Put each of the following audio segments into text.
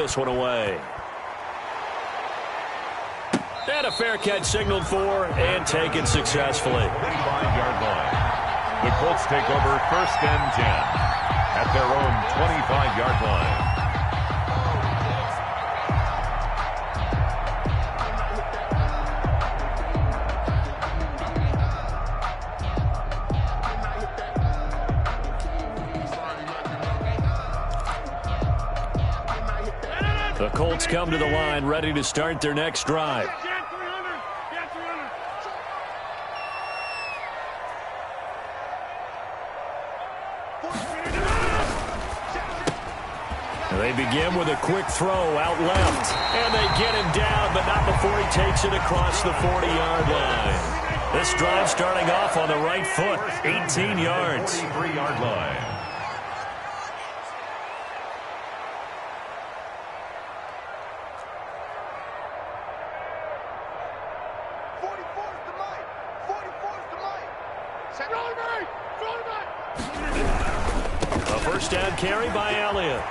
this one away. And a fair catch signaled for and taken successfully. 35-yard line. The Colts take over 1st and 10 at their own 25-yard line. The Colts come to the line ready to start their next drive. They begin with a quick throw out left. And they get him down, but not before he takes it across the 40-yard line. This drive starting off on the right foot, 18 yards. 43-yard line. A first down carry by Elliott.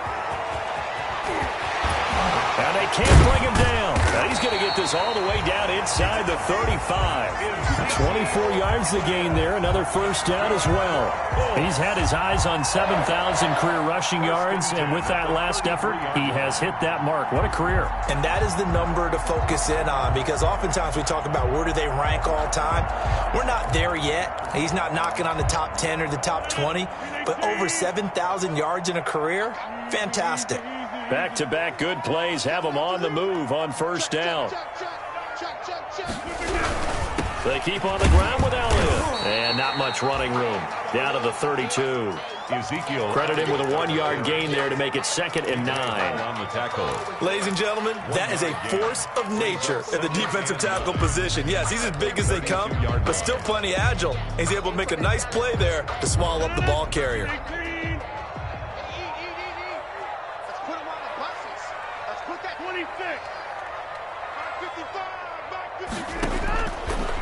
And they can't bring him down. Now he's going to get this all the way down inside the 35. 24 yards to gain there. Another first down as well. He's had his eyes on 7,000 career rushing yards, and with that last effort, he has hit that mark. What a career. And that is the number to focus in on, because oftentimes we talk about where do they rank all time. We're not there yet. He's not knocking on the top 10 or the top 20, but over 7,000 yards in a career, fantastic. Back-to-back good plays have him on the move on first down. They keep on the ground with Elliott. And not much running room. Down to the 32. Ezekiel. Credit him with a 1-yard gain there to make it 2nd and 9. On the tackle. Ladies and gentlemen, that is a force of nature in the defensive tackle position. Yes, he's as big as they come, but still plenty agile. He's able to make a nice play there to small up the ball carrier.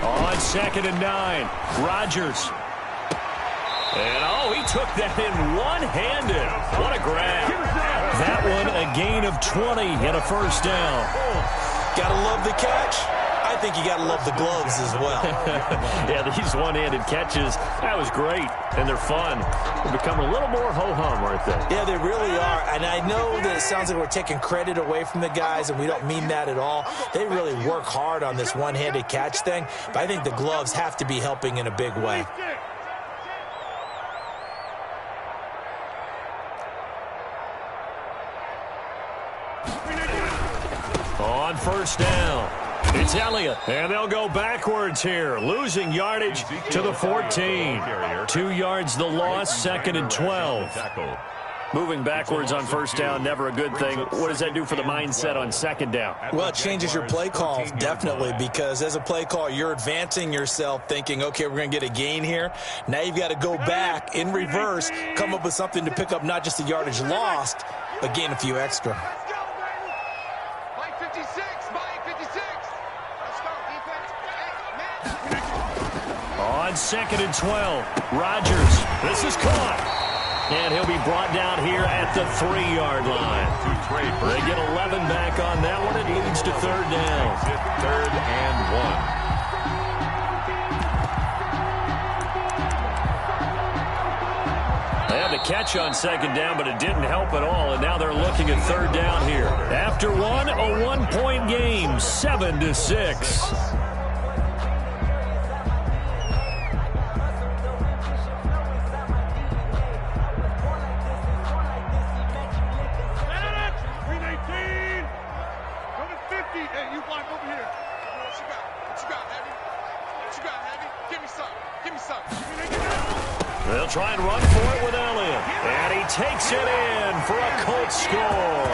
On 2nd and 9, Rodgers. And, he took that in one-handed. What a grab. That one, a gain of 20 and a first down. Gotta love the catch. I think you gotta love the gloves as well. Yeah, these one-handed catches, that was great, and they're fun. They're becoming a little more ho-hum, aren't they? Yeah, they really are, and I know that it sounds like we're taking credit away from the guys, and we don't mean that at all. They really work hard on this one-handed catch thing, but I think the gloves have to be helping in a big way. On first down, it's Elliott, and they'll go backwards here, losing yardage to the 14. 2 yards the loss, 2nd and 12. Moving backwards on first down, never a good thing. What does that do for the mindset on 2nd down? Well, it changes your play calls, definitely, because as a play call, you're advancing yourself thinking, okay, we're going to get a gain here. Now you've got to go back in reverse, come up with something to pick up not just the yardage lost, but gain a few extra. On 2nd and 12, Rodgers. This is caught. And he'll be brought down here at the 3-yard line. They get 11 back on that one. It leads to 3rd down. 3rd and 1. They had the catch on 2nd down, but it didn't help at all. And now they're looking at 3rd down here. After one, a 1-point game, 7-6. They'll try and run for it with Elliott. And he takes it in for a Colts score.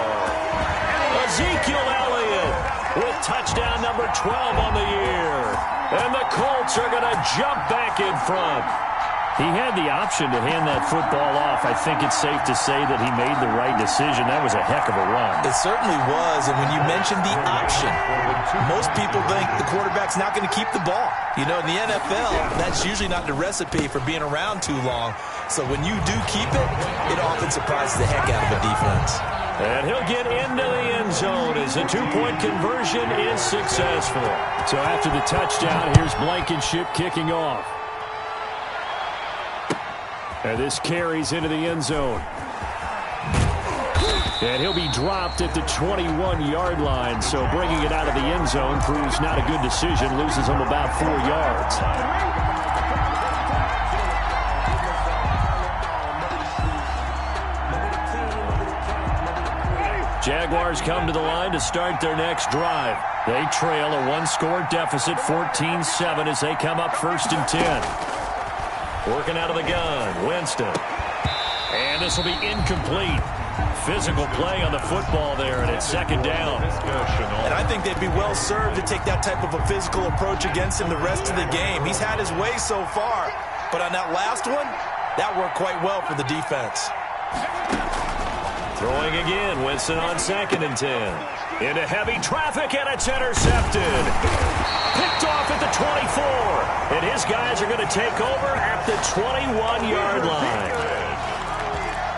Ezekiel Elliott with touchdown number 12 on the year. And the Colts are going to jump back in front. He had the option to hand that football off. I think it's safe to say that he made the right decision. That was a heck of a run. It certainly was, and when you mentioned the option, most people think the quarterback's not going to keep the ball. You know, in the NFL, that's usually not the recipe for being around too long. So when you do keep it, it often surprises the heck out of a defense. And he'll get into the zone as the two-point conversion is successful. So after the touchdown, here's Blankenship kicking off. And this carries into the end zone. And he'll be dropped at the 21-yard line. So bringing it out of the end zone proves not a good decision. Loses him about 4 yards. Jaguars come to the line to start their next drive. They trail a one-score deficit, 14-7, as they come up 1st and 10. Working out of the gun, Winston. And this will be incomplete. Physical play on the football there, and it's 2nd down. And I think they'd be well served to take that type of a physical approach against him the rest of the game. He's had his way so far, but on that last one, that worked quite well for the defense. Throwing again, Winston on 2nd and 10. Into heavy traffic, and it's intercepted. Picked off at the 24. And his guys are going to take over at the 21-yard line.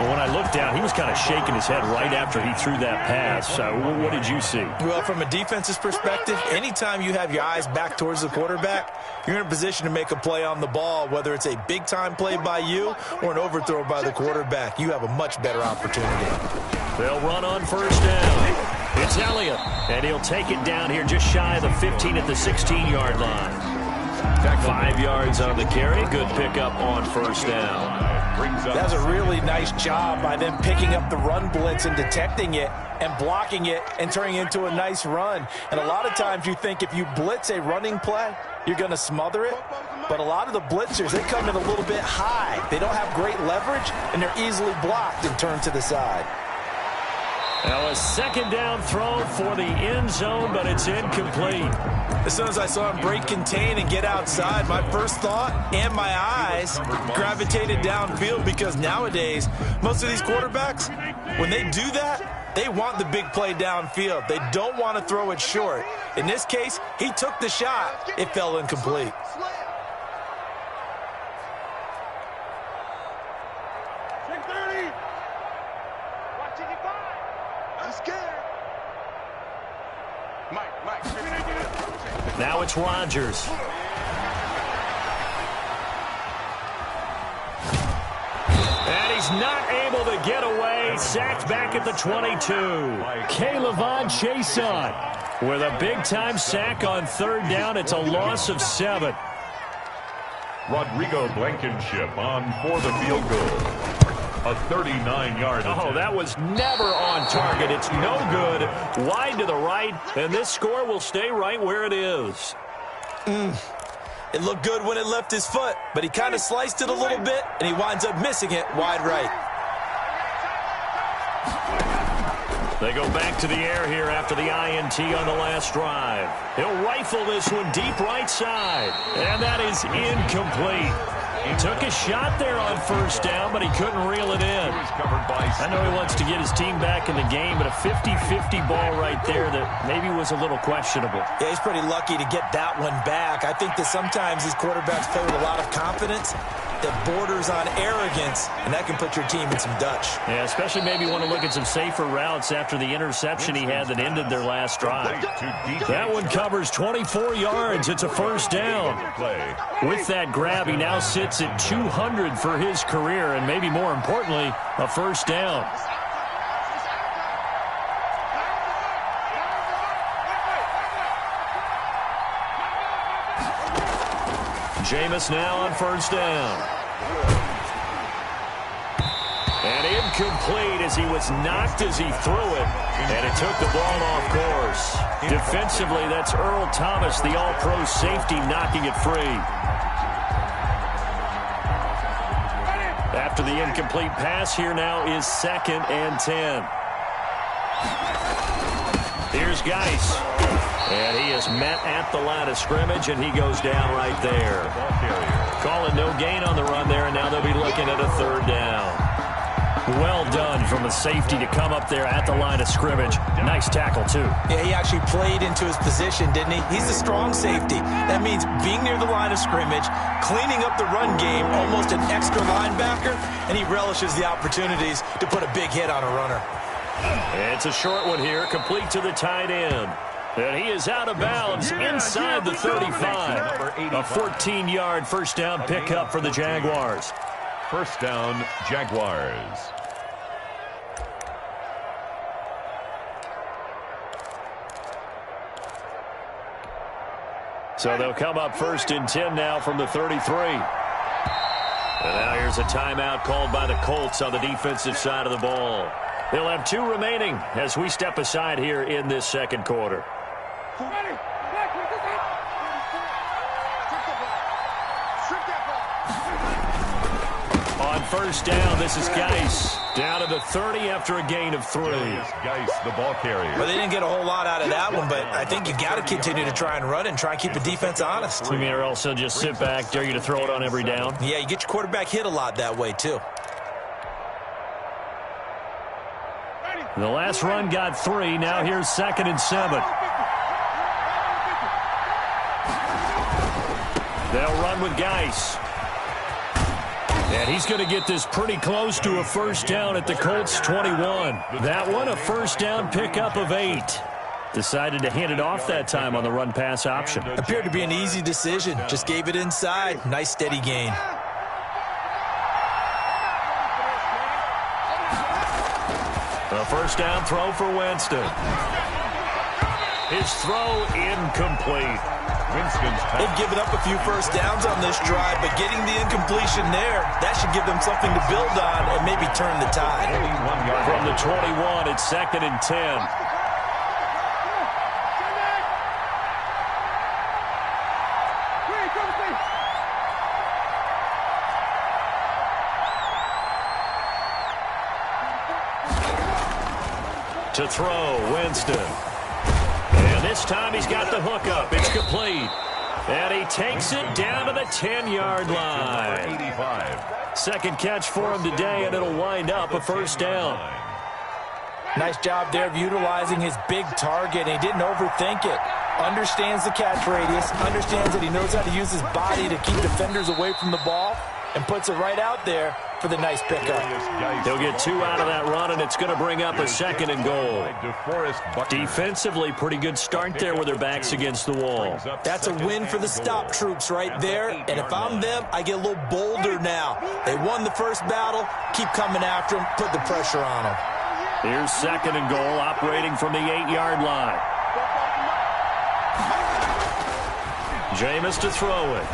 Well, when I looked down, he was kind of shaking his head right after he threw that pass. What did you see? Well, from a defense's perspective, anytime you have your eyes back towards the quarterback, you're in a position to make a play on the ball, whether it's a big-time play by you or an overthrow by the quarterback. You have a much better opportunity. They'll run on 1st down. It's Elliott, and he'll take it down here just shy of the 15 at the 16-yard line. 5 yards on the carry. Good pickup on 1st down. That was a really nice job by them picking up the run blitz and detecting it and blocking it and turning it into a nice run. And a lot of times you think if you blitz a running play, you're going to smother it. But a lot of the blitzers, they come in a little bit high. They don't have great leverage, and they're easily blocked and turned to the side. Now a 2nd down throw for the end zone, but it's incomplete. As soon as I saw him break contain and get outside, my first thought and my eyes gravitated downfield, because nowadays, most of these quarterbacks, when they do that, they want the big play downfield. They don't want to throw it short. In this case, he took the shot. It fell incomplete. Now it's Rodgers. And he's not able to get away. Sacked back at the 22. K'Lavon Chaisson with a big-time sack on 3rd down. It's a loss of 7. Rodrigo Blankenship on for the field goal. A 39-yard attempt. Oh, that was never on target. It's no good. Wide to the right, and this score will stay right where it is. It looked good when it left his foot, but he kind of sliced it a little bit, and he winds up missing it wide right. They go back to the air here after the INT on the last drive. He'll rifle this one deep right side, and that is incomplete. He took a shot there on 1st down, but he couldn't reel it in. I know he wants to get his team back in the game, but a 50-50 ball right there that maybe was a little questionable. Yeah, he's pretty lucky to get that one back. I think that sometimes these quarterbacks play with a lot of confidence that borders on arrogance, and that can put your team in some Dutch. Yeah, especially maybe want to look at some safer routes after the interception he had that ended their last drive. That one covers 24 yards. It's a 1st down. With that grab, he now sits at 200 for his career, and maybe more importantly, a 1st down. Jameis now on 1st down. And incomplete as he was knocked as he threw it. And it took the ball off course. Defensively, that's Earl Thomas, the all-pro safety, knocking it free. After the incomplete pass, here now is 2nd and 10. Here's Geis. And he is met at the line of scrimmage, and he goes down right there. Calling no gain on the run there, and now they'll be looking at a 3rd down. Well done from a safety to come up there at the line of scrimmage. Nice tackle, too. Yeah, he actually played into his position, didn't he? He's a strong safety. That means being near the line of scrimmage, cleaning up the run game, almost an extra linebacker, and he relishes the opportunities to put a big hit on a runner. It's a short one here, complete to the tight end. And he is out of bounds inside the 35. A 14-yard first down pickup for the Jaguars. First down, Jaguars. So they'll come up first and 10 now from the 33. And now here's a timeout called by the Colts on the defensive side of the ball. They'll have 2 remaining as we step aside here in this second quarter. On first down, this is Geis. Down to the 30 after a gain of 3. Geis, the ball carrier. Well, they didn't get a whole lot out of that one, but I think you got to continue to try and run and try and keep the defense honest. You mean or also just sit back, dare you to throw it on every down? Yeah, you get your quarterback hit a lot that way, too. The last run got 3. Now here's 2nd and 7. They'll run with Geis. And he's going to get this pretty close to a first down at the Colts 21. That one a first down pickup of 8. Decided to hand it off that time on the run-pass option. Appeared to be an easy decision. Just gave it inside. Nice steady gain. A first down throw for Winston. His throw incomplete. They've given up a few first downs on this drive, but getting the incompletion there, that should give them something to build on and maybe turn the tide. From the 21, it's 2nd and 10. To throw, Winston. And this time he's got the hookup. It's complete. And he takes it down to the 10-yard line. 85. Second catch for him today, and it'll wind up a first down. Nice job there of utilizing his big target. He didn't overthink it. Understands the catch radius. Understands that he knows how to use his body to keep defenders away from the ball. And puts it right out there for the nice pickup. He'll get 2 out of that run, and it's going to bring up a 2nd and goal. Defensively, pretty good start there with their backs against the wall. That's a win for the stop troops right there. And if I'm them, I get a little bolder now. They won the first battle. Keep coming after them. Put the pressure on them. Here's 2nd and goal, operating from the 8-yard line. Jameis to throw it.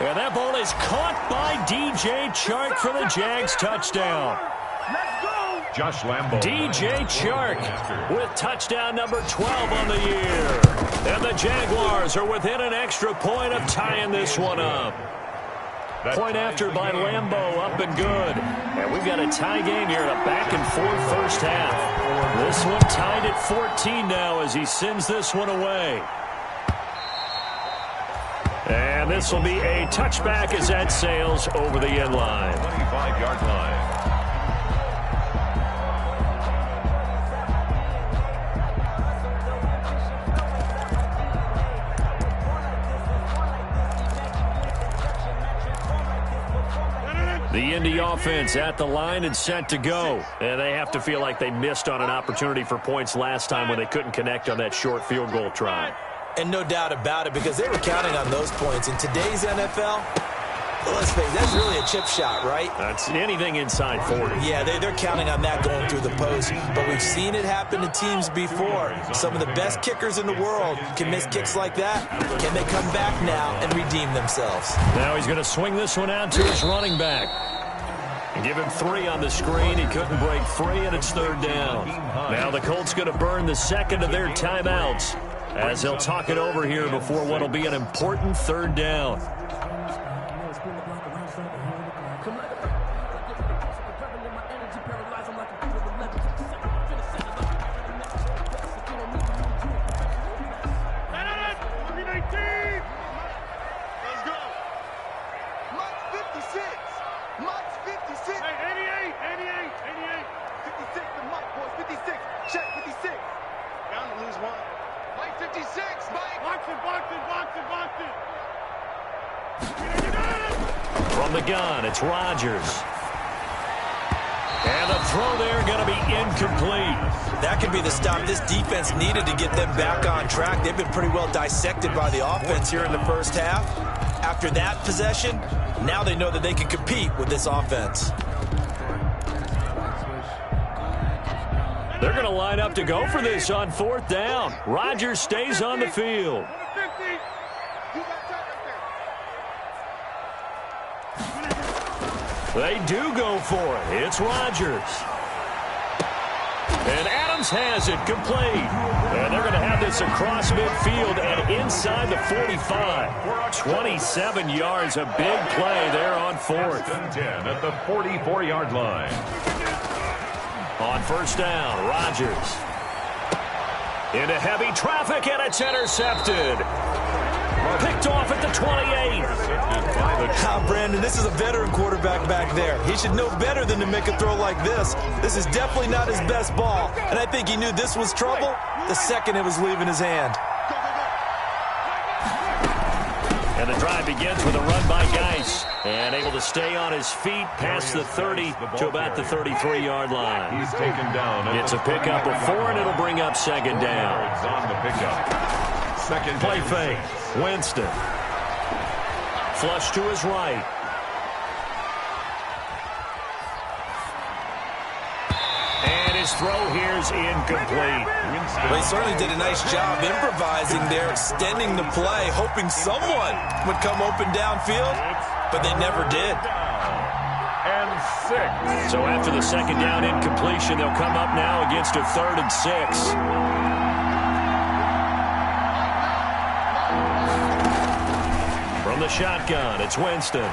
And that ball is caught by DJ Chark for the Jags touchdown. Josh Lambo. DJ Chark with touchdown number 12 on the year. And the Jaguars are within an extra point of tying this one up. Point after by Lambo, up and good. And we've got a tie game here in a back-and-forth first half. This one tied at 14 now as he sends this one away. And this will be a touchback as that sails over the end line. 25-yard line. The Indy offense at the line and set to go. And they have to feel like they missed on an opportunity for points last time when they couldn't connect on that short field goal try. And no doubt about it, because they were counting on those points. In today's NFL, well, let's face it, that's really a chip shot, right? That's anything inside 40. Yeah, they're counting on that going through the post. But we've seen it happen to teams before. Some of the best kickers in the world can miss kicks like that. Can they come back now and redeem themselves? Now he's going to swing this one out to his running back. Give him 3 on the screen. He couldn't break free, and it's 3rd down. Now the Colts going to burn the second of their timeouts as they'll talk it over here before what will be an important 3rd down. From the gun, it's Rodgers. And the throw there going to be incomplete. That could be the stop this defense needed to get them back on track. They've been pretty well dissected by the offense here in the first half. After that possession, now they know that they can compete with this offense. They're going to line up to go for this on 4th down. Rodgers stays on the field. They do go for it. It's Rodgers. And Adams has it complete. And they're going to have this across midfield and inside the 45. 27 yards, a big play there on 4th. 10 at the 44-yard line. On 1st down, Rodgers. Into heavy traffic, and it's intercepted. Picked off at the 28. Now, Brandon, this is a veteran quarterback back there. He should know better than to make a throw like this. This is definitely not his best ball, and I think he knew this was trouble the second it was leaving his hand. And the drive begins with a run by Geis. And able to stay on his feet past the 30 to about the 33-yard line. He's taken down. It's a pickup of 4, and it'll bring up 2nd down. On the pickup. Second Play fake. Winston. Flush to his right. And his throw here is incomplete. Well, he certainly did a nice job improvising there, extending the play, hoping someone would come open downfield, but they never did. And 6. So after the 2nd down incompletion, they'll come up now against a 3rd and 6. From the shotgun, it's Winston.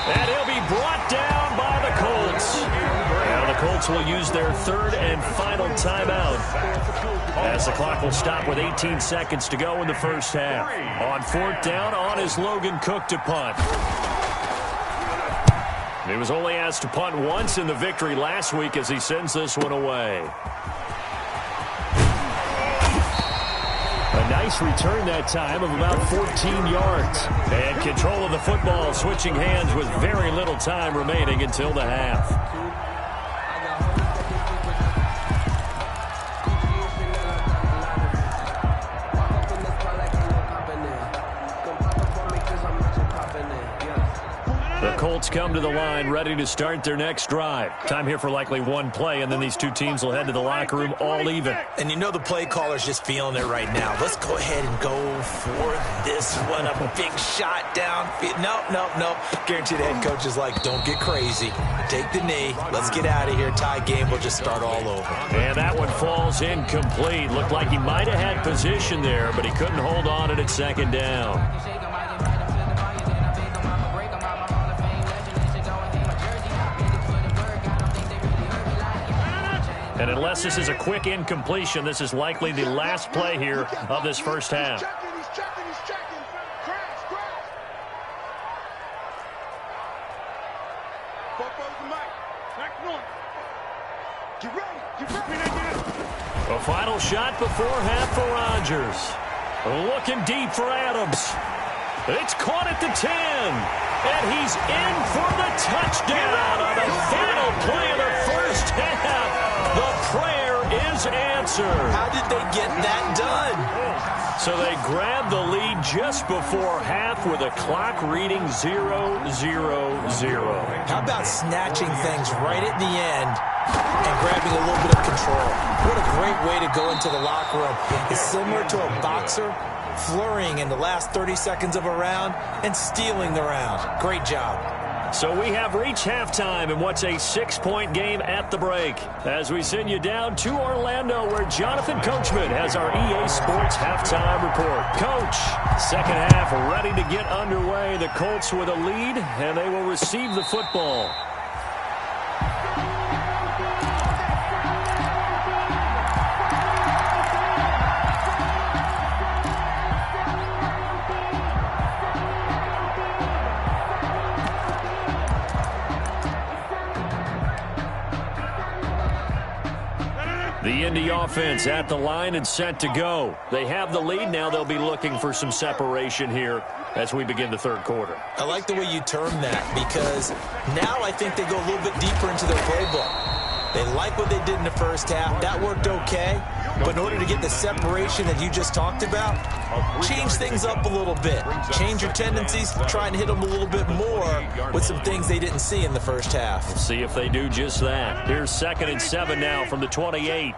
And he'll be brought down by the Colts. Now the Colts will use their 3rd and final timeout, as the clock will stop with 18 seconds to go in the first half. On 4th down, on is Logan Cook to punt. He was only asked to punt once in the victory last week as he sends this one away. A nice return that time of about 14 yards. And control of the football switching hands with very little time remaining until the half. The Colts come to the line ready to start their next drive. Time here for likely one play, and then these two teams will head to the locker room all even. And you know the play caller's just feeling it right now. Let's go ahead and go for this one. A big shot down. Nope. Guaranteed the head coach is like, don't get crazy. Take the knee. Let's get out of here. Tie game. We'll just start all over. And that one falls incomplete. Looked like he might have had position there, but he couldn't hold on it at 2nd down. And unless this is a quick incompletion, this is likely the last play here of this first half. He's checking. Crash. Get ready. A final shot before half for Rodgers. Looking deep for Adams. It's caught at the 10. And he's in for the touchdown on the final play of the first half. The prayer is answered. How did they get that done? So they grabbed the lead just before half with a clock reading 0-0-0. How about snatching things right at the end and grabbing a little bit of control? What a great way to go into the locker room. It's similar to a boxer flurrying in the last 30 seconds of a round and stealing the round. Great job. So we have reached halftime in what's a 6-point game at the break. As we send you down to Orlando, where Jonathan Coachman has our EA Sports halftime report. Coach, second half ready to get underway. The Colts with a lead, and they will receive the football. The Indy offense at the line and set to go. They have the lead. Now they'll be looking for some separation here as we begin the third quarter. I like the way you term that, because now I think they go a little bit deeper into their playbook. They like what they did in the first half. That worked okay. But in order to get the separation that you just talked about, change things up a little bit. Change your tendencies, try and hit them a little bit more with some things they didn't see in the first half. We'll see if they do just that. Here's 2nd and 7 now from the 28.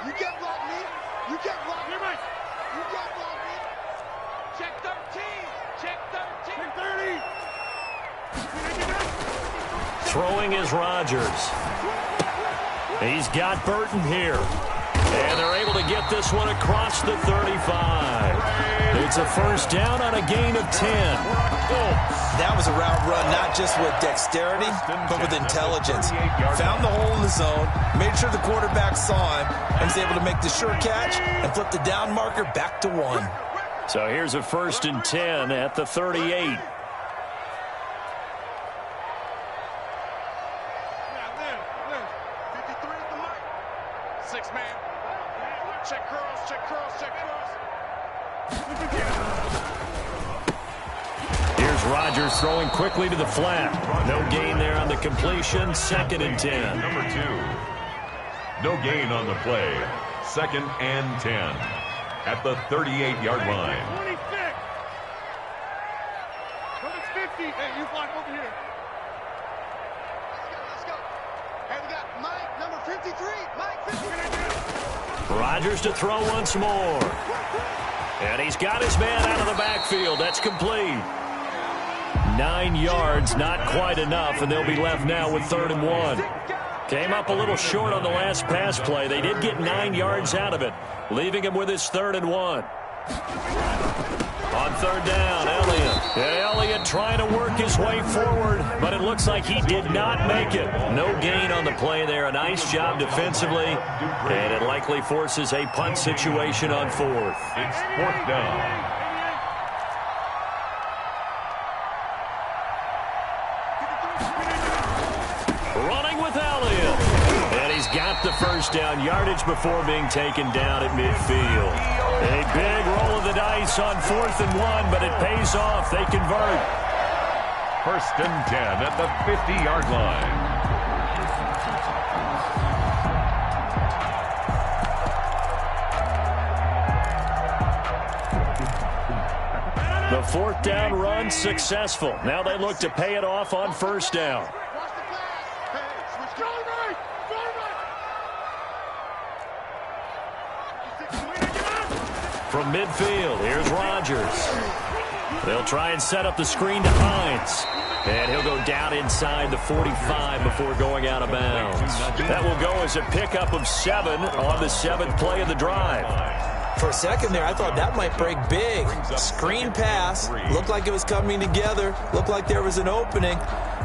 You get blocked, me. You get blocked. You get blocked, me. Check 13. Check 13. Check 30. Throwing is Rodgers. He's got Burton here. And they're able to get this one across the 35. It's a first down on a gain of 10. That was a route run, not just with dexterity, but with intelligence. Found the hole in the zone, made sure the quarterback saw him, and was able to make the sure catch and flip the down marker back to 1. So here's a 1st and 10 at the 38. Check cross, check cross, check cross. Here's Rodgers throwing quickly to the flat. No gain there on the completion. 2nd and 10. Number 2. No gain on the play. 2nd and 10 at the 38-yard line. 26. Number 50. Hey, you block over here. Let's go. Hey, we got Mike, number 53. Mike, 53. Rodgers to throw once more. And he's got his man out of the backfield. That's complete. 9 yards, not quite enough, and they'll be left now with 3rd and 1. Came up a little short on the last pass play. They did get 9 yards out of it, leaving him with his 3rd and 1. On 3rd down, Elliott. And Elliott trying to work his way forward, but it looks like he did not make it. No gain on the play there. A nice job defensively, and it likely forces a punt situation on 4th. It's 4th down. Running with Elliott. And he's got the first down yardage before being taken down at midfield. A big roll of the dice on 4th and 1, but it pays off. They convert. 1st and 10 at the 50-yard line. The 4th down run successful. Now they look to pay it off on 1st down. From midfield, here's Rodgers. They'll try and set up the screen to Hines. And he'll go down inside the 45 before going out of bounds. That will go as a pickup of 7 on the 7th play of the drive. For a second there, I thought that might break big. Screen pass, looked like it was coming together, looked like there was an opening.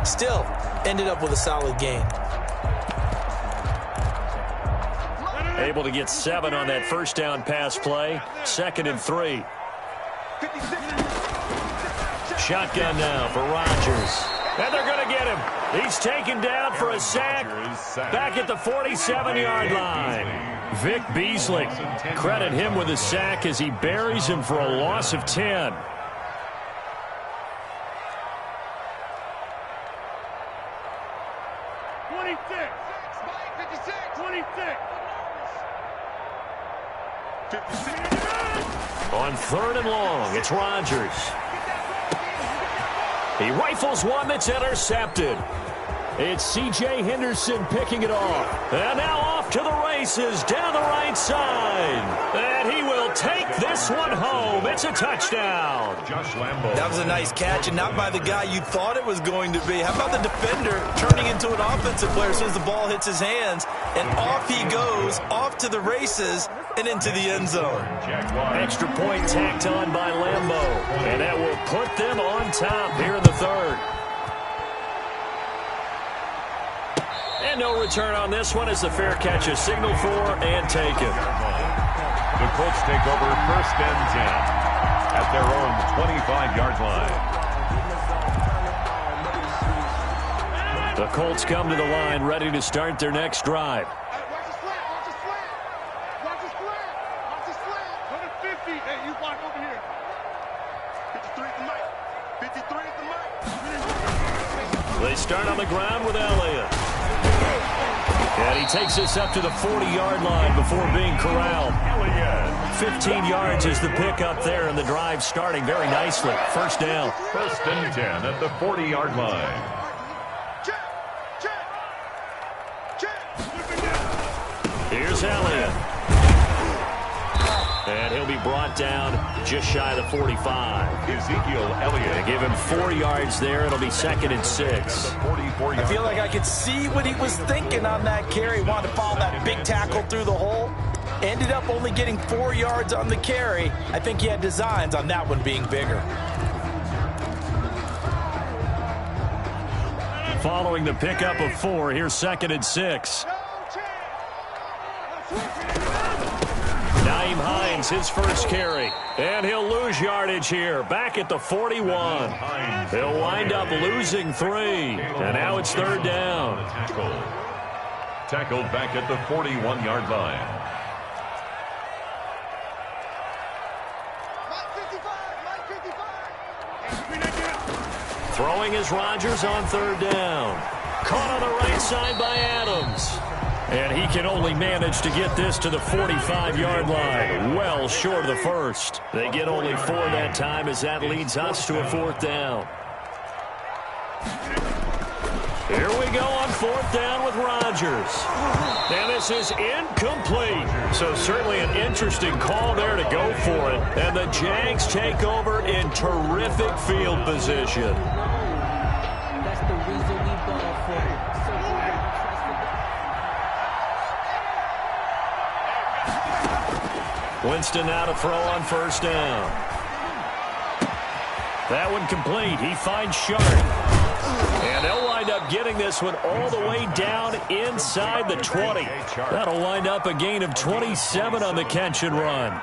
Still, ended up with a solid gain. Able to get 7 on that first down pass play. 2nd and 3. Shotgun now for Rodgers. And they're going to get him. He's taken down for a sack back at the 47-yard line. Vic Beasley, credit him with a sack as he buries him for a loss of 10. On 3rd and long, it's Rodgers. He rifles one that's intercepted. It's C.J. Henderson picking it off. And now off to the races down the right side. And he will take this one home. It's a touchdown. That was a nice catch, and not by the guy you thought it was going to be. How about the defender turning into an offensive player as soon as the ball hits his hands? And off he goes, off to the races, and into the end zone. Extra point tacked on by Lambo. And that will put them on top here in the 3rd. And no return on this one as the fair catch is signaled for and taken. The Colts take over 1st and 10 at their own 25-yard line. The Colts come to the line ready to start their next drive. Watch his flat, watch his flat. Watch his flat, watch his flat. 150, hey, you block over here. 53 at the mark. They start on the ground with Elliott. And he takes this up to the 40-yard line before being corralled. 15 yards is the pickup there, and the drive starting very nicely. First down. First and 10 at the 40-yard line. Here's Elliott. And he'll be brought down just shy of the 45. Ezekiel Elliott. They give him 4 yards there. It'll be 2nd and 6. I feel like I could see what he was thinking on that carry. Wanted to follow that big tackle through the hole. Ended up only getting 4 yards on the carry. I think he had designs on that one being bigger. Following the pickup of 4, here's 2nd and 6. Naeem Hines, his first carry. And he'll lose yardage here. Back at the 41. He'll wind up losing 3. And now it's 3rd down. Tackled back at the 41-yard line. Throwing is Rodgers on 3rd down. Caught on the right side by Adams. And he can only manage to get this to the 45-yard line. Well short of the first. They get only 4 that time as that leads us to a 4th down. Here we go on 4th down with Rodgers. And this is incomplete. So certainly an interesting call there to go for it. And the Jags take over in terrific field position. That's the reason we ball for it. Winston now to throw on 1st down. That one complete. He finds Sharp. And they'll wind up getting this one all the way down inside the 20. That'll wind up a gain of 27 on the catch and run.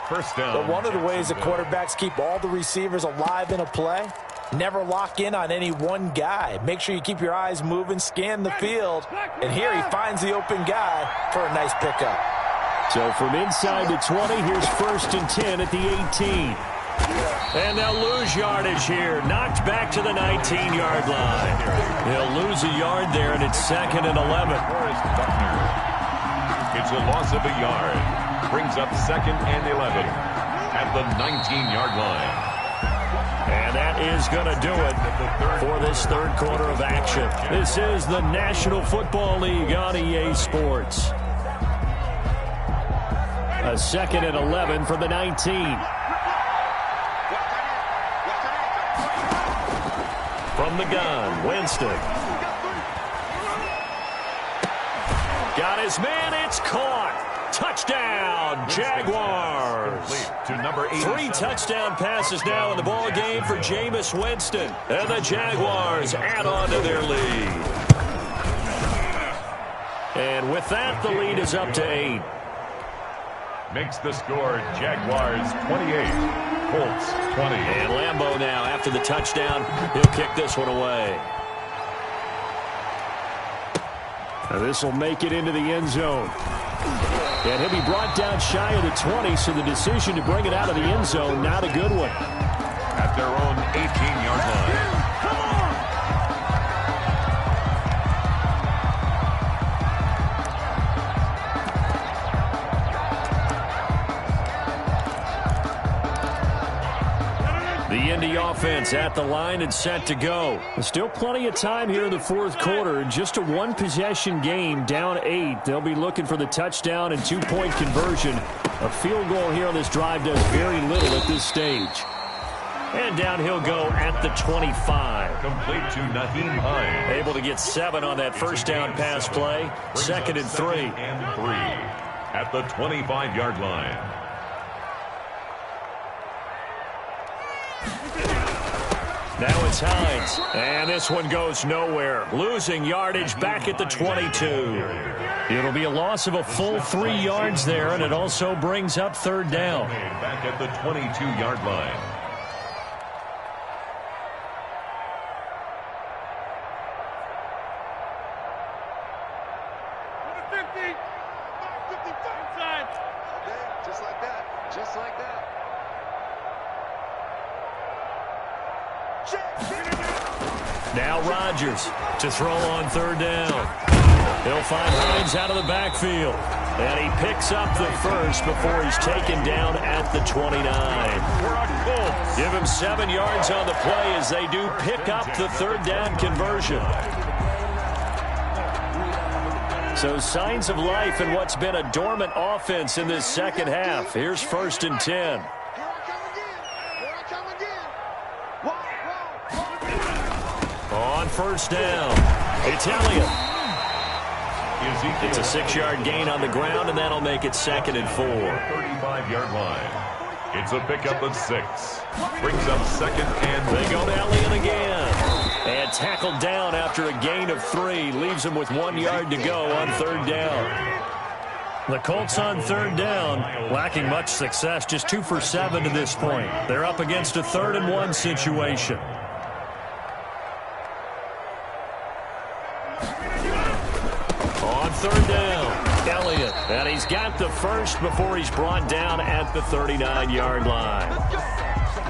First down. But one of the ways that quarterbacks keep all the receivers alive in a play, never lock in on any one guy. Make sure you keep your eyes moving, scan the field. And here he finds the open guy for a nice pickup. So from inside the 20, here's 1st and 10 at the 18. And they'll lose yardage here. Knocked back to the 19-yard line. They'll lose a yard there, and it's 2nd and 11. It's a loss of a yard. Brings up 2nd and 11 at the 19-yard line. And that is going to do it for this 3rd quarter of action. This is the National Football League on EA Sports. A 2nd and 11 from the 19. From the gun, Winston. Got his man, it's caught. Touchdown, Jaguars. To number 3 touchdown passes now in the ball game for Jameis Winston. And the Jaguars add on to their lead. And with that, the lead is up to 8. Makes the score Jaguars 28, Colts 20. And Lambeau now, after the touchdown, he'll kick this one away. This will make it into the end zone. And he'll be brought down shy of the 20, so the decision to bring it out of the end zone, not a good one. At their own 18-yard line. The Indy offense at the line and set to go. There's still plenty of time here in the 4th quarter. Just a 1-possession game, down 8. They'll be looking for the touchdown and 2-point conversion. A field goal here on this drive does very little at this stage. And down he'll go at the 25. Complete to Naeem Hines. Able to get 7 on that first down pass play. 2nd and 3. And 3 at the 25-yard line. Now it's Hines, and this one goes nowhere. Losing yardage back at the 22. It'll be a loss of a full 3 yards there, and it also brings up 3rd down. Back at the 22-yard line. Just like that. Just like that. Now Rodgers to throw on third down. He'll find Hines out of the backfield. And he picks up the first before he's taken down at the 29. Give him 7 yards on the play as they do pick up the third down conversion. So signs of life in what's been a dormant offense in this second half. Here's 1st and 10. On first down, it's Elliott. It's a 6-yard gain on the ground, and that'll make it 2nd and 4. 35-yard line. It's a pickup of 6. Brings up 2nd and they go to Elliott again. And tackled down after a gain of 3. Leaves him with 1 yard to go on third down. The Colts on third down, lacking much success, just 2 for 7 to this point. They're up against a 3rd and 1 situation. On third down, Elliott. And he's got the first before he's brought down at the 39-yard line.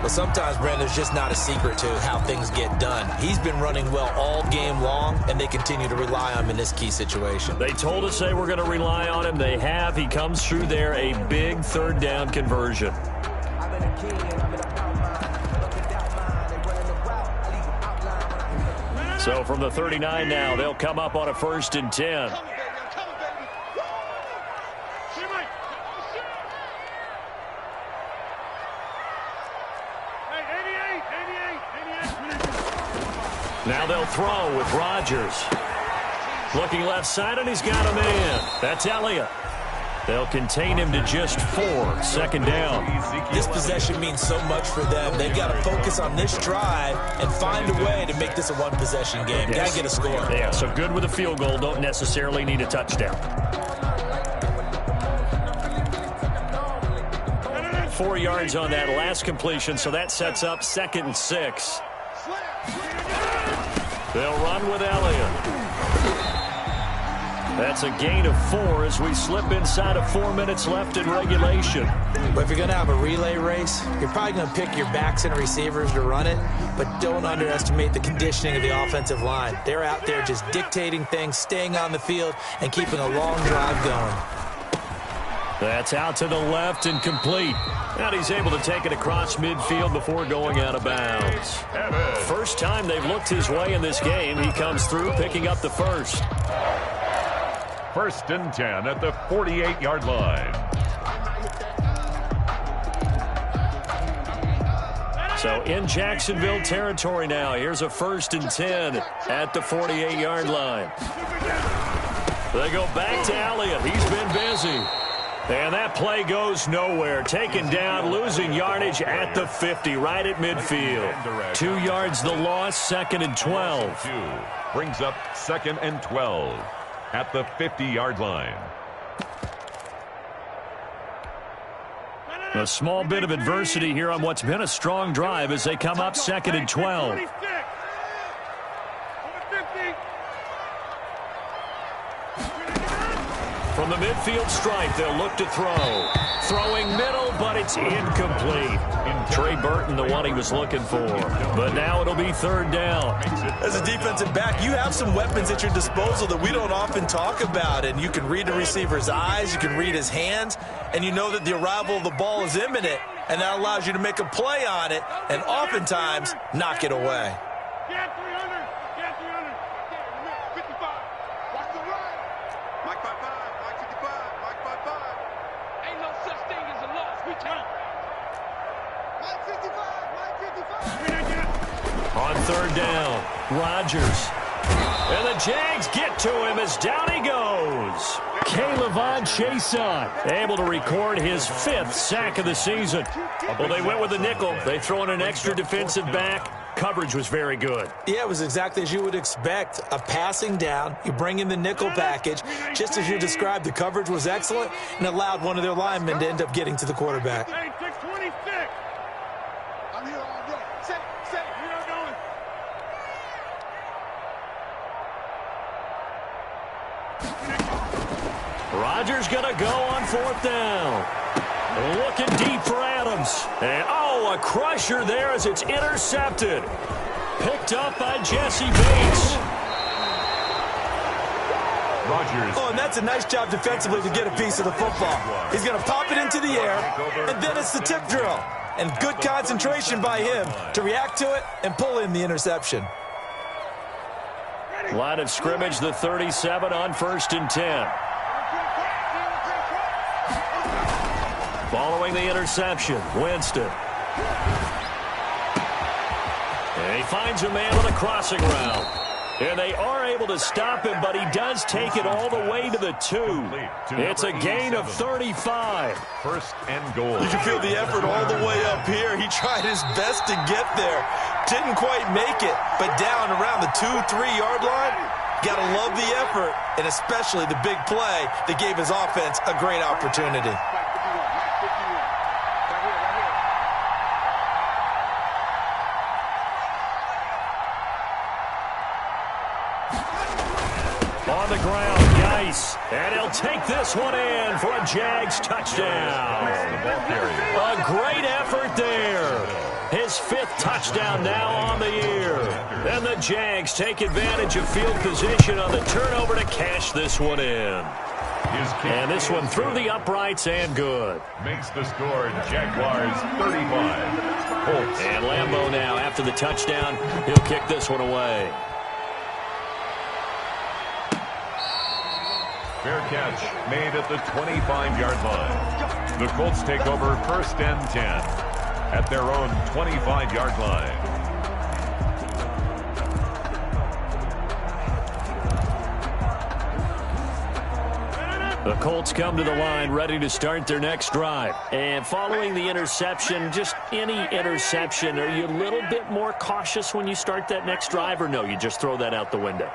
Well, sometimes, Brandon, there's just not a secret to how things get done. He's been running well all game long, and they continue to rely on him in this key situation. They told us they were going to rely on him. They have. He comes through there, a big third down conversion. So from the 39 now, they'll come up on a 1st and 10. Now they'll throw with Rodgers. Looking left side, and he's got a man. That's Elliott. They'll contain him to just 4. 2nd down. This possession means so much for them. They've got to focus on this drive and find a way to make this a one-possession game. Got to get a score. Yeah, so good with a field goal. Don't necessarily need a touchdown. 4 yards on that last completion, so that sets up 2nd and 6. They'll run with Elliott. That's a gain of 4 as we slip inside of 4 minutes left in regulation. But if you're going to have a relay race, you're probably going to pick your backs and receivers to run it, but don't underestimate the conditioning of the offensive line. They're out there just dictating things, staying on the field, and keeping a long drive going. That's out to the left and complete. And he's able to take it across midfield before going out of bounds. First time they've looked his way in this game. He comes through picking up the first. 1st and 10 at the 48-yard line. So in Jacksonville territory now. Here's a 1st and 10 at the 48-yard line. They go back to Elliott. He's been busy. And that play goes nowhere. Taken down, losing yardage at the 50, right at midfield. 2 yards the loss, 2nd and 12. Brings up 2nd and 12 at the 50-yard line. A small bit of adversity here on what's been a strong drive as they come up 2nd and 12. From the midfield stripe, they'll look to throw. Throwing middle, but it's incomplete. Trey Burton, the one he was looking for. But now it'll be 3rd down. As a defensive back, you have some weapons at your disposal that we don't often talk about. And you can read the receiver's eyes, you can read his hands, and you know that the arrival of the ball is imminent. And that allows you to make a play on it and oftentimes knock it away. Get 300. Get 300. 55. Watch the run. Mike 55. Mike 55. Mike 55. Ain't no such thing as a loss. We count. Mike 55. Mike 55. On 3rd down, Rodgers. And the Jags get to him as down he goes. K'Lavon Chaisson able to record his 5th sack of the season. Well, they went with a nickel. They throw in an extra defensive back. Coverage was very good. Yeah, it was exactly as you would expect. A passing down, you bring in the nickel package. Just as you described, the coverage was excellent and allowed one of their linemen to end up getting to the quarterback. Hey, 626. I'm here all day. Say, we are going. Rodgers going to go on 4th down. Looking deep for Adams. And, a crusher there as it's intercepted. Picked up by Jesse Bates. Rodgers. Oh, and that's a nice job defensively to get a piece of the football. He's going to pop it into the air, and then it's the tip drill. And good concentration by him to react to it and pull in the interception. Line of scrimmage, the 37 on 1st and 10. Following the interception, Winston. And he finds a man on a crossing route. And they are able to stop him, but he does take it all the way to the 2. It's a gain of 35. 1st and goal. You can feel the effort all the way up here. He tried his best to get there. Didn't quite make it, but down around the 2-3-yard line, got to love the effort, and especially the big play that gave his offense a great opportunity. On the ground, Geis, and he'll take this one in for a Jags touchdown. A great effort there. His 5th touchdown now on the year. And the Jags take advantage of field position on the turnover to cash this one in. And this one through the uprights and good. Makes the score Jaguars 35. Colts. And Lambeau now after the touchdown. He'll kick this one away. Fair catch made at the 25-yard line. The Colts take over 1st and 10 at their own 25-yard line. The Colts come to the line ready to start their next drive. And following the interception, just any interception, are you a little bit more cautious when you start that next drive, or no, you just throw that out the window?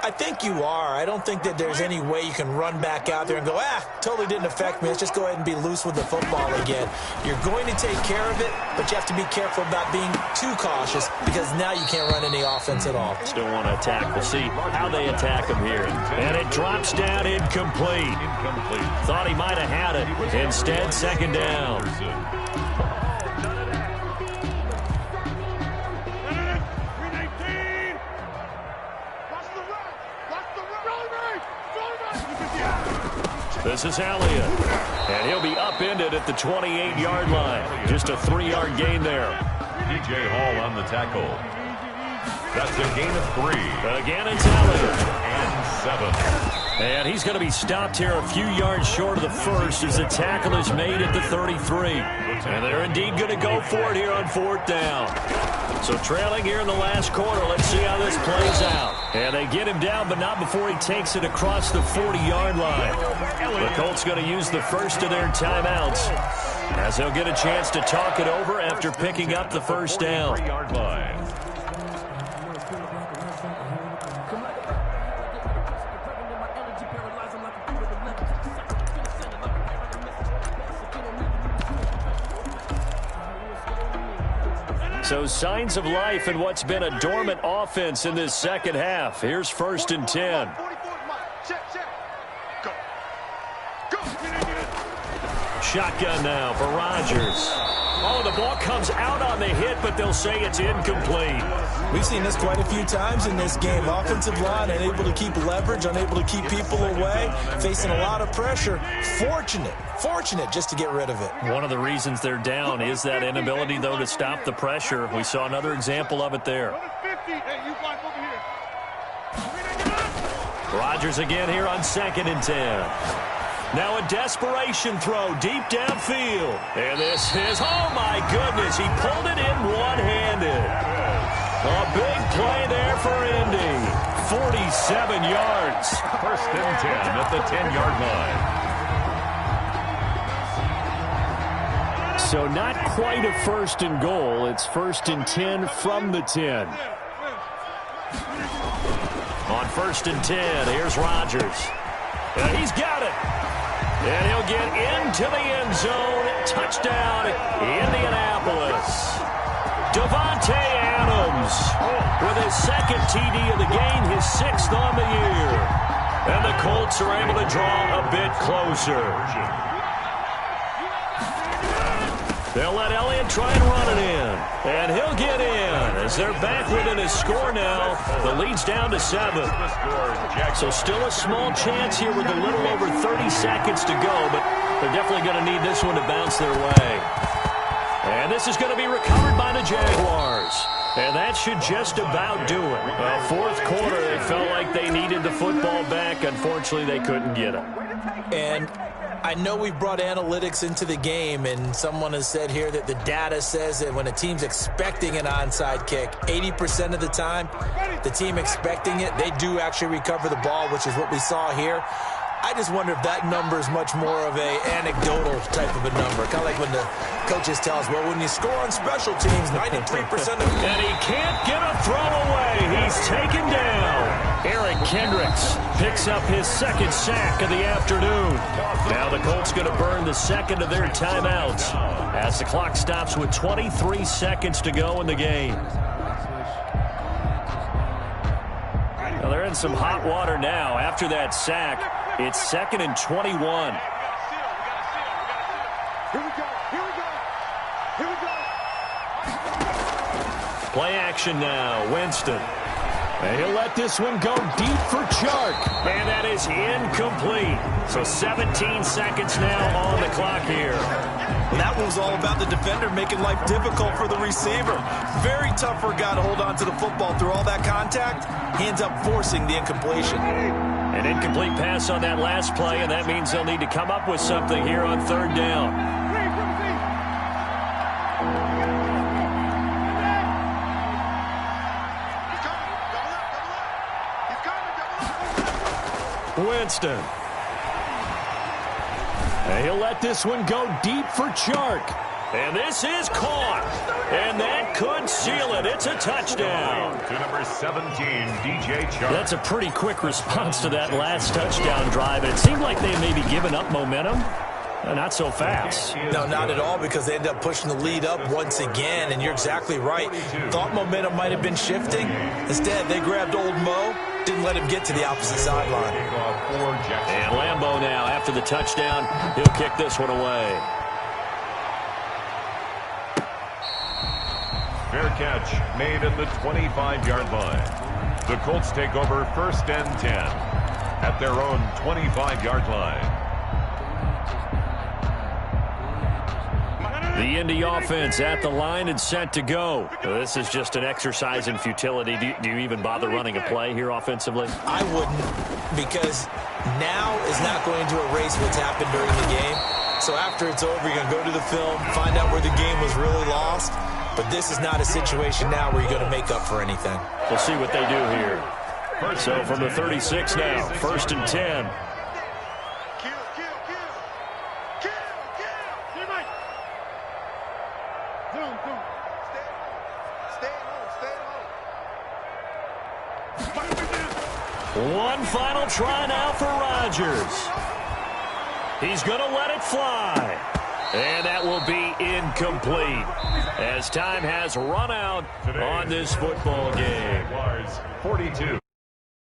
I think you are. I don't think that there's any way you can run back out there and go, totally didn't affect me. Let's just go ahead and be loose with the football again. You're going to take care of it, but you have to be careful about being too cautious because now you can't run any offense at all. Still want to attack. We'll see how they attack him here. And it drops down incomplete. Thought he might have had it. Instead, 2nd down. This is Elliott, and he'll be upended at the 28-yard line. Just a 3-yard gain there. P.J. Hall on the tackle. That's a gain of 3. Again, it's Elliott. And 7. And he's going to be stopped here a few yards short of the first as the tackle is made at the 33. And they're indeed going to go for it here on 4th down. So trailing here in the last quarter. Let's see how this plays out. And they get him down, but not before he takes it across the 40-yard line. The Colts going to use the first of their timeouts as they'll get a chance to talk it over after picking up the 1st down. 3-yard line. So signs of life in what's been a dormant offense in this second half. Here's 1st and 10. Shotgun now for Rodgers. Oh, the ball comes out on the hit, but they'll say it's incomplete. We've seen this quite a few times in this game. Offensive line unable to keep leverage, unable to keep people away, facing a lot of pressure. Fortunate just to get rid of it. One of the reasons they're down is that inability, though, to stop the pressure. We saw another example of it there. Rodgers again here on 2nd and 10. Now a desperation throw deep downfield. And this is, oh my goodness, he pulled it in one-handed. A big play there for Indy. 47 yards. 1st and 10 at the 10-yard line. So not quite a 1st and goal. It's 1st and 10 from the 10. On 1st and 10, here's Rodgers. And he's got it. And he'll get into the end zone. Touchdown, Indianapolis. Davante Adams with his 2nd TD of the game, his 6th on the year. And the Colts are able to draw a bit closer. They'll let Elliott try and run it in. And he'll get in as they're back within his score now. The lead's down to 7. So still a small chance here with a little over 30 seconds to go, but they're definitely going to need this one to bounce their way. And this is going to be recovered by the Jaguars. And that should just about do it. Fourth quarter, they felt like they needed the football back. Unfortunately, they couldn't get it. And I know we brought analytics into the game, and someone has said here that the data says that when a team's expecting an onside kick, 80% of the time, the team expecting it, they do actually recover the ball, which is what we saw here. I just wonder if that number is much more of a anecdotal type of a number. Kind of like when the coaches tell us, well, when you score on special teams, 93% of... And he can't get a throw away. He's taken down. Eric Kendricks picks up his second sack of the afternoon. Now the Colts going to burn the second of their timeouts as the clock stops with 23 seconds to go in the game. Now they're in some hot water now after that sack. It's 2nd and 21. Here we go. Here we go. Here we go. Play action now. Winston. And he'll let this one go deep for Chark. And that is incomplete. So 17 seconds now on the clock here. That one was all about the defender making life difficult for the receiver. Very tough for a guy to hold on to the football through all that contact. He ends up forcing the incompletion. An incomplete pass on that last play, and that means they'll need to come up with something here on 3rd down. Winston. And he'll let this one go deep for Chark. And this is caught. And that could seal it. It's a touchdown. To number 17, DJ Chark. That's a pretty quick response to that last touchdown drive. It seemed like they may be giving up momentum. Not so fast. No, not at all, because they end up pushing the lead up once again, and you're exactly right. Thought momentum might have been shifting. Instead, they grabbed old Mo, didn't let him get to the opposite sideline. And Lambeau now, after the touchdown, he'll kick this one away. Fair catch made at the 25-yard line. The Colts take over 1st and 10 at their own 25-yard line. The Indy offense at the line and set to go. This is just an exercise in futility. Do you even bother running a play here offensively? I wouldn't, because now is not going to erase what's happened during the game. So after it's over, you're going to go to the film, find out where the game was really lost. But this is not a situation now where you're going to make up for anything. We'll see what they do here. So from the 36 now, 1st and 10. One final try now for Rodgers. He's going to let it fly. And that will be incomplete as time has run out on this football game. 42.